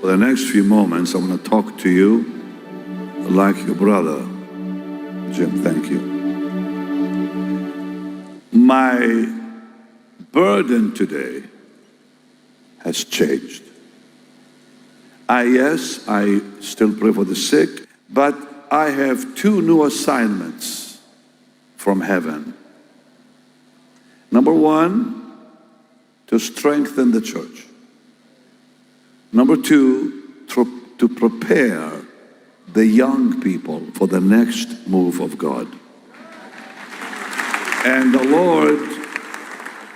For the next few moments, I'm going to talk to you like your brother. Jim, thank you. My burden today has changed. Yes, I still pray for the sick, but I have two new assignments from heaven. Number one, to strengthen the church. Number two, to prepare the young people for the next move of God. And the Lord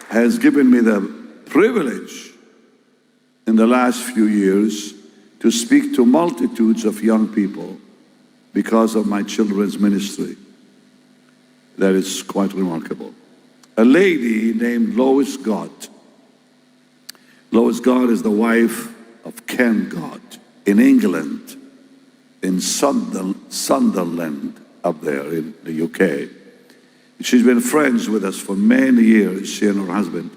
has given me the privilege in the last few years to speak to multitudes of young people because of my children's ministry. That is quite remarkable. A lady named Lois Gott. Lois Gott is the wife of Ken Gott in England, in Sunderland, up there in the UK. She's been friends with us for many years, she and her husband.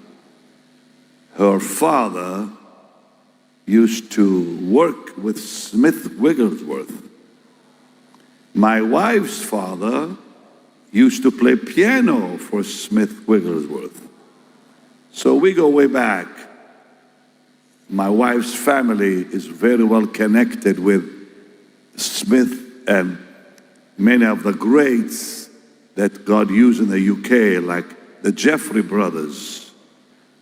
Her father used to work with Smith Wigglesworth. My wife's father used to play piano for Smith Wigglesworth. So we go way back. My wife's family is very well connected with Smith and many of the greats that God used in the UK, like the Jeffrey brothers.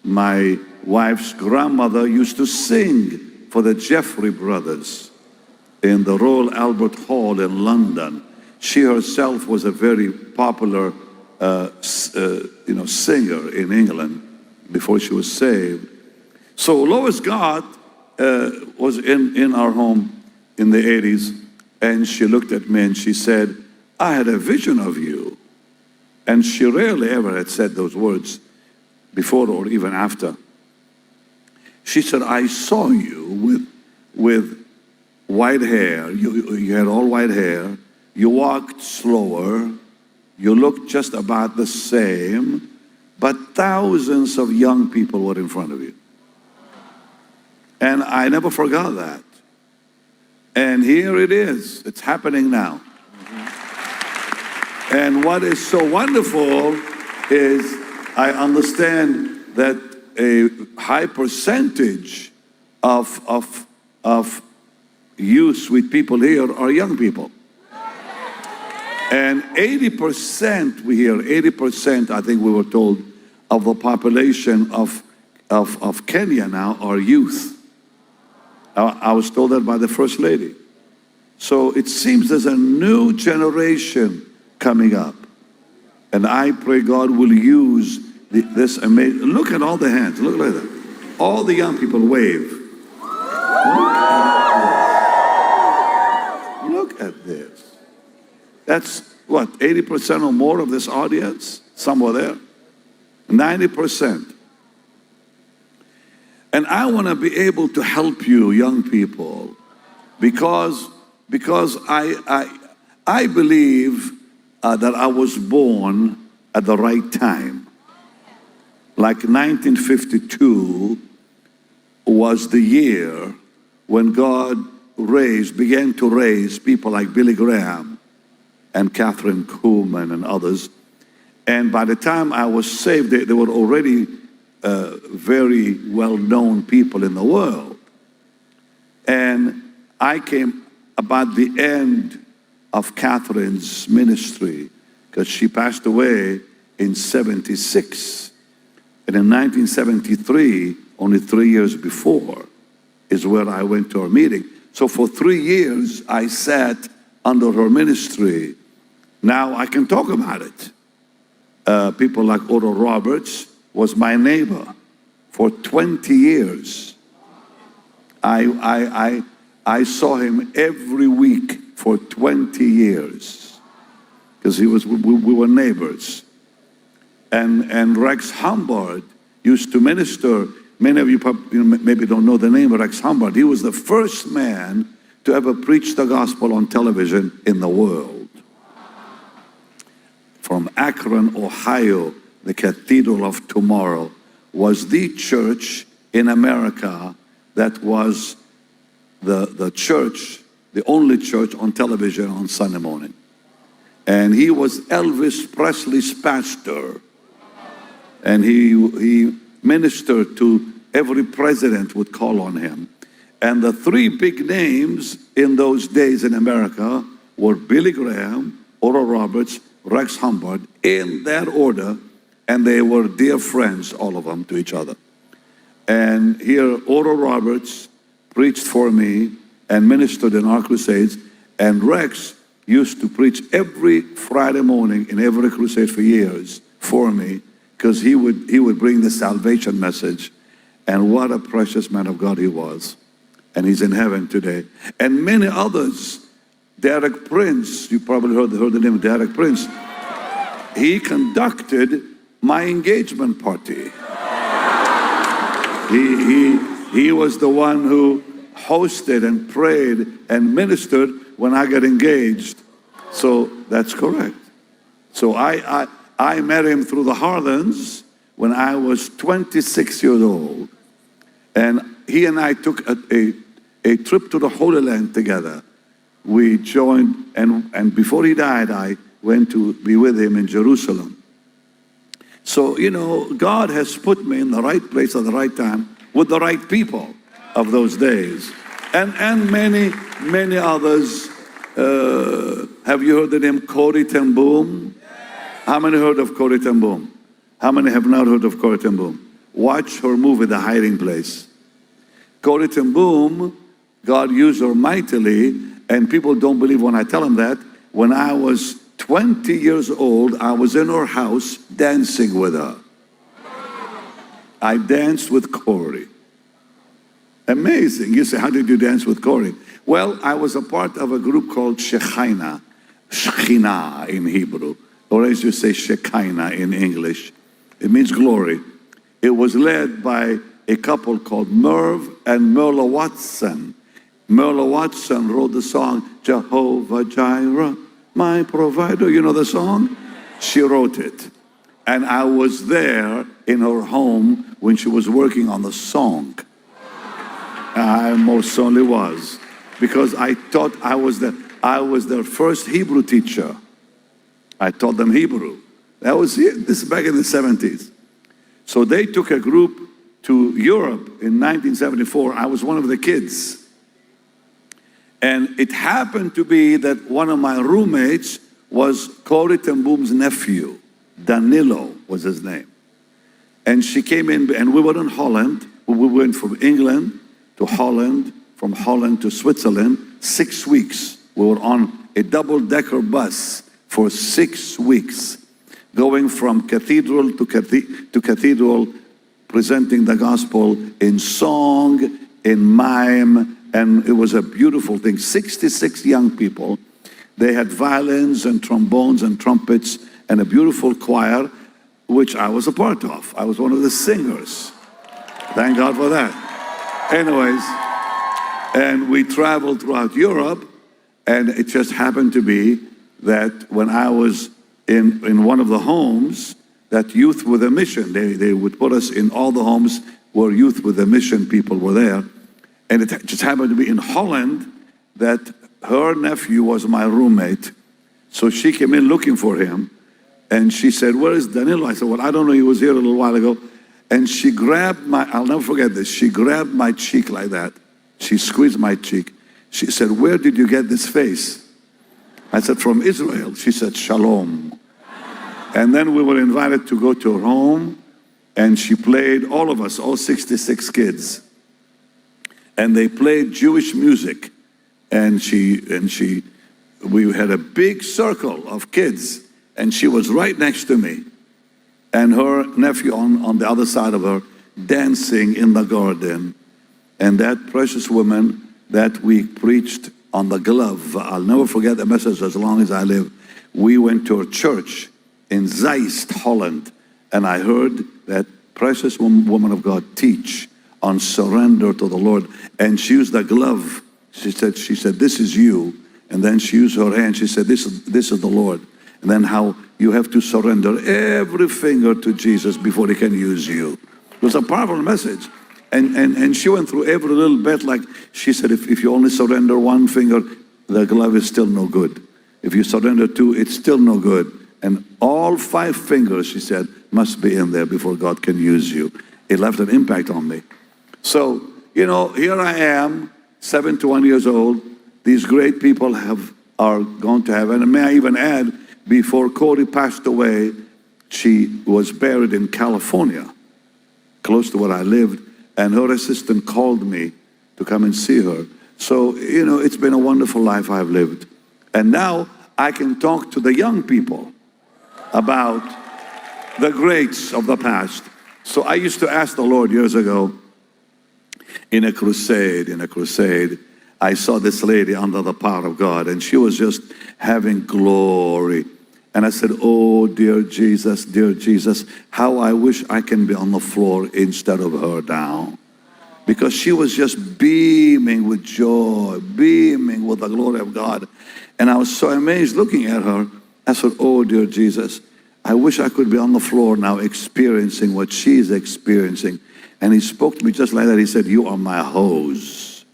My wife's grandmother used to sing for the Jeffrey brothers in the Royal Albert Hall in London. She herself was a very popular singer in England before she was saved. So Lois Gott was in our home in the 80s, and she looked at me and she said, I had a vision of you. And she rarely ever had said those words before or even after. She said, I saw you with white hair. You had all white hair. You walked slower. You looked just about the same, but thousands of young people were in front of you. And I never forgot that. And here it is. It's happening now. And what is so wonderful is I understand that a high percentage of youth with people here are young people. And 80%, we hear 80%, I think we were told, of the population of Kenya now are youth. I was told that by the First Lady. So it seems there's a new generation coming up. And I pray God will use this amazing, look at all the hands, look like that. All the young people wave. Look at this. That's what, 80% or more of this audience? Somewhere there. 90%. And I want to be able to help you, young people, because I believe that I was born at the right time. Like 1952 was the year when God began to raise people like Billy Graham and Catherine Kuhlman and others. And by the time I was saved, they were already very well-known people in the world. And I came about the end of Catherine's ministry because she passed away in 76. And in 1973, only 3 years before, is where I went to her meeting. So for 3 years, I sat under her ministry. Now I can talk about it. People like Oral Roberts was my neighbor for 20 years. I saw him every week for 20 years because we were neighbors. And Rex Humbard used to minister. Many of you maybe don't know the name of Rex Humbard. He was the first man to ever preach the gospel on television in the world. From Akron, Ohio, the Cathedral of Tomorrow was the church in America that was the church, the only church on television on Sunday morning. And he was Elvis Presley's pastor. And he ministered to every president would call on him. And the three big names in those days in America were Billy Graham, Oral Roberts, Rex Humbard, in that order. And they were dear friends, all of them, to each other. And here, Oral Roberts preached for me and ministered in our crusades. And Rex used to preach every Friday morning in every crusade for years for me, because he would bring the salvation message. And what a precious man of God he was. And he's in heaven today. And many others. Derek Prince, you probably heard the name of Derek Prince. He conducted my engagement party. He was the one who hosted and prayed and ministered when I got engaged. So that's correct. So I met him through the Harlans when I was 26 years old. And he and I took a trip to the Holy Land together. We joined, and before he died, I went to be with him in Jerusalem. So, you know, God has put me in the right place at the right time with the right people of those days. And many others. Have you heard the name Corrie ten Boom? How many heard of Corrie ten Boom? How many have not heard of Corrie ten Boom? Watch her movie, The Hiding Place. Corrie ten Boom, God used her mightily, and people don't believe when I tell them that. When I was 20 years old, I was in her house dancing with her. I danced with Corrie. Amazing. You say, how did you dance with Corrie? Well, I was a part of a group called Shekhinah in Hebrew, or as you say, Shekinah in English. It means glory. It was led by a couple called Merv and Merla Watson. Merla Watson wrote the song, Jehovah Jireh, my provider. You know the song? She wrote it. And I was there in her home when she was working on the song. I most certainly was. Because I thought I was their first Hebrew teacher. I taught them Hebrew. That was it. This is back in the 70s. So they took a group to Europe in 1974. I was one of the kids. And it happened to be that one of my roommates was Corrie ten Boom's nephew. Danilo was his name. And she came in, and we were in Holland. We went from England to Holland, from Holland to Switzerland, 6 weeks. We were on a double-decker bus for 6 weeks, going from cathedral to cathedral, presenting the gospel in song, in mime, and it was a beautiful thing. 66 young people. They had violins and trombones and trumpets and a beautiful choir, which I was a part of. I was one of the singers. Thank God for that. Anyways, and we traveled throughout Europe, and it just happened to be that when I was in one of the homes, that Youth with a Mission, they would put us in all the homes where Youth with a Mission people were there. And it just happened to be in Holland that her nephew was my roommate. So she came in looking for him, and she said, where is Danilo? I said, well, I don't know, he was here a little while ago. And she grabbed I'll never forget this, she grabbed my cheek like that. She squeezed my cheek. She said, where did you get this face? I said, from Israel. She said, Shalom. And then we were invited to go to her home, and she played, all of us, all 66 kids. And they played Jewish music. And we had a big circle of kids, and she was right next to me. And her nephew on the other side of her, dancing in the garden. And that precious woman that we preached on the glove, I'll never forget the message as long as I live. We went to a church in Zeist, Holland, and I heard that precious woman of God teach on surrender to the Lord. And she used the glove. She said, this is you. And then she used her hand. She said, this is the Lord. And then how you have to surrender every finger to Jesus before he can use you. It was a powerful message. And she went through every little bit. Like she said, if you only surrender one finger, the glove is still no good. If you surrender two, it's still no good. And all 5 fingers, she said, must be in there before God can use you. It left an impact on me. So, you know, here I am, 71 years old. These great people are going to heaven. And may I even add, before Cody passed away, she was buried in California, close to where I lived. And her assistant called me to come and see her. So, you know, it's been a wonderful life I've lived. And now I can talk to the young people about the greats of the past. So I used to ask the Lord years ago, in a crusade, I saw this lady under the power of God, and she was just having glory. And I said, oh, dear Jesus, how I wish I can be on the floor instead of her now. Because she was just beaming with joy, beaming with the glory of God. And I was so amazed looking at her. I said, oh, dear Jesus, I wish I could be on the floor now experiencing what she's experiencing. And he spoke to me just like that. He said, you are my hose.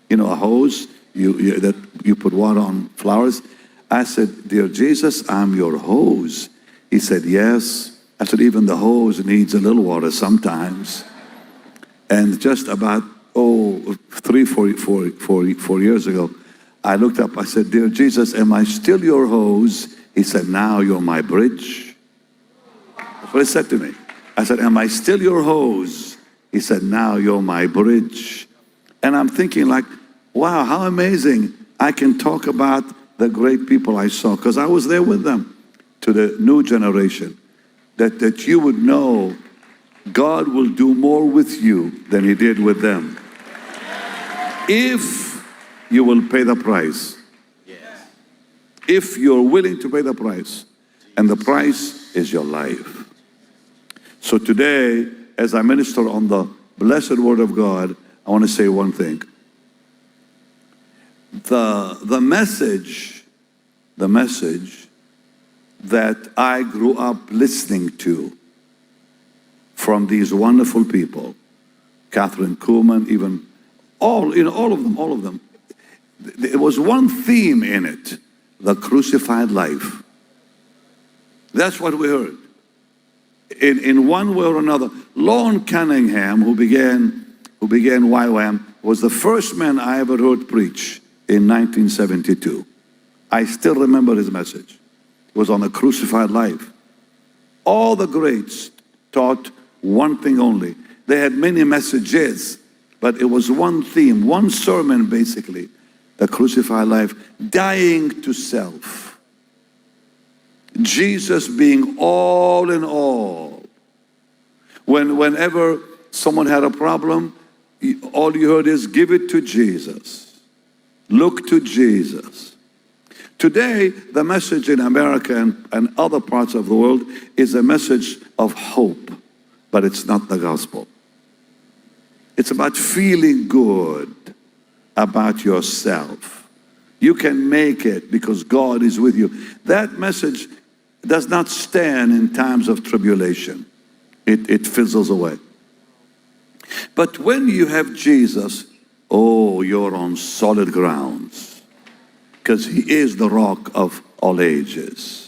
You know, a hose, that you put water on flowers. I said, dear Jesus, I'm your hose. He said, yes. I said, even the hose needs a little water sometimes. And just about, 4 years ago, I looked up, I said, dear Jesus, am I still your hose? He said, now you're my bridge. That's what he said to me. I said, am I still your hose? He said, now you're my bridge. And I'm thinking like, wow, how amazing. I can talk about the great people I saw, because I was there with them, to the new generation, that you would know God will do more with you than he did with them. If you will pay the price. If you're willing to pay the price. And the price is your life. So today, as I minister on the blessed word of God, I want to say one thing. The message that I grew up listening to from these wonderful people, Catherine Kuhlman, even all of them. There was one theme in it, the crucified life. That's what we heard. In one way or another, Lon Cunningham, who began YWAM, was the first man I ever heard preach in 1972. I still remember his message. It was on the crucified life. All the greats taught one thing only. They had many messages, but it was one theme, one sermon basically, the crucified life, dying to self. Jesus being all in all. Whenever someone had a problem, all you heard is give it to Jesus. Look to Jesus. Today, the message in America and other parts of the world is a message of hope, but it's not the gospel. It's about feeling good about yourself. You can make it because God is with you. That message does not stand in times of tribulation. It fizzles away. But when you have Jesus, oh, you're on solid grounds, because he is the rock of all ages.